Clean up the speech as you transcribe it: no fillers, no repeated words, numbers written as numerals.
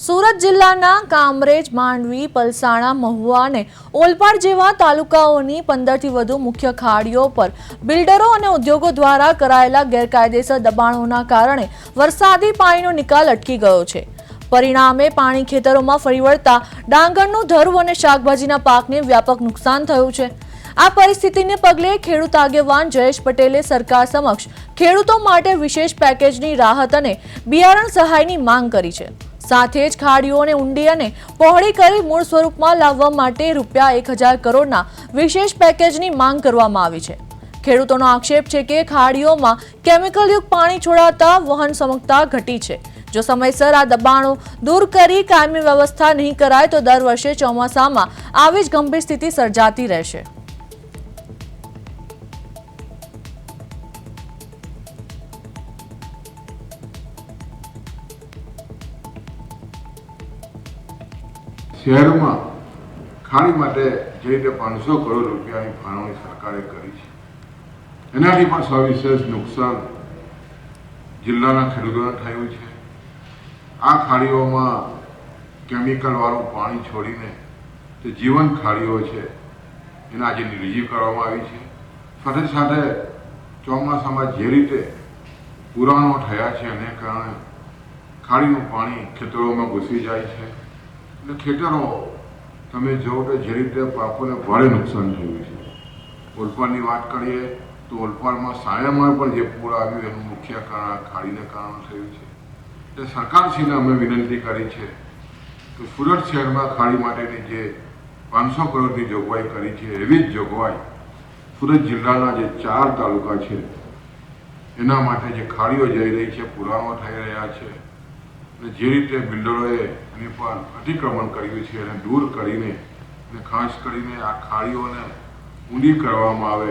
સુરત જિલ્લાના કામરેજ, માંડવી, પલસાણા, મહુવા અને ઓલપાડ જેવા તાલુકાઓની 15થી વધુ મુખ્ય ખાડીઓ પર બિલ્ડરો અને ઉદ્યોગો દ્વારા કરાયેલા ગેરકાયદેસર દબાણોના કારણે વરસાદી પાણીનો નિકાલ અટકી ગયો છે। પરિણામે પાણી ખેતરોમાં ફરી વળતા ડાંગરનું ધરું અને શાકભાજીના પાકને વ્યાપક નુકસાન થયું છે। આ પરિસ્થિતિને પગલે ખેડૂત આગેવાન જયેશ પટેલે સરકાર સમક્ષ ખેડૂતો માટે વિશેષ પેકેજની રાહત અને બિયારણ સહાયની માંગ કરી છે। સાથે જ ખાડીઓને ઊંડી અને પહોળી કરી મૂળ સ્વરૂપમાં લાવવા માટે ₹1000 કરોડના વિશેષ પેકેજની માંગ કરવામાં આવી છે। ખેડૂતોનો આક્ષેપ છે કે ખાડીઓમાં કેમિકલયુક્ત પાણી છોડાતા વહન ક્ષમતા ઘટી છે। જો સમયસર આ દબાણો દૂર કરી કાયમી વ્યવસ્થા નહીં કરાય તો દર વર્ષે ચોમાસામાં આવી જ ગંભીર સ્થિતિ સર્જાતી રહેશે। शहर में खाड़ी माटे जे रीते 500 करोड़ रुपया की फाळवणी सरकारे करी छे एनाथी पण सविशेष नुकसान जिल्लाना खेडूतोने थयुं छे। आ खाड़ीओमां केमिकल वाळुं पाणी छोड़ीने ते जीवंत खाड़ीओ छे एना आज निर्जीव करवामां आवी छे। साथे साथे ચોમાસામાં જે રીતે પુરાણો થયા છે એને કારણે ખાડીનું પાણી ખેતરોમાં ઘૂસી જાય છે એટલે ખેતરો તમે જો કે જે રીતે પાકોને ભારે નુકસાન થયું છે। ઓલપાડની વાત કરીએ તો ઓલપાડમાં સાયામાં પણ જે પૂર આવ્યું એનું મુખ્ય કારણ ખાડીને કારણે થયું છે। એટલે સરકારશ્રીને અમે વિનંતી કરી છે કે સુરત શહેરમાં ખાડી માટેની જે 500 કરોડની જોગવાઈ કરી છે એવી જ જોગવાઈ સુરત જિલ્લાના જે 4 તાલુકા છે એના માટે જે ખાડીઓ જઈ રહી છે, પુરાણો થઈ રહ્યા છે જે રીતે બિલ્ડરોએ એની પર અતિક્રમણ કર્યું છે એને દૂર કરીને અને ખાસ કરીને આ ખાડીઓને ઊંડી કરવામાં આવે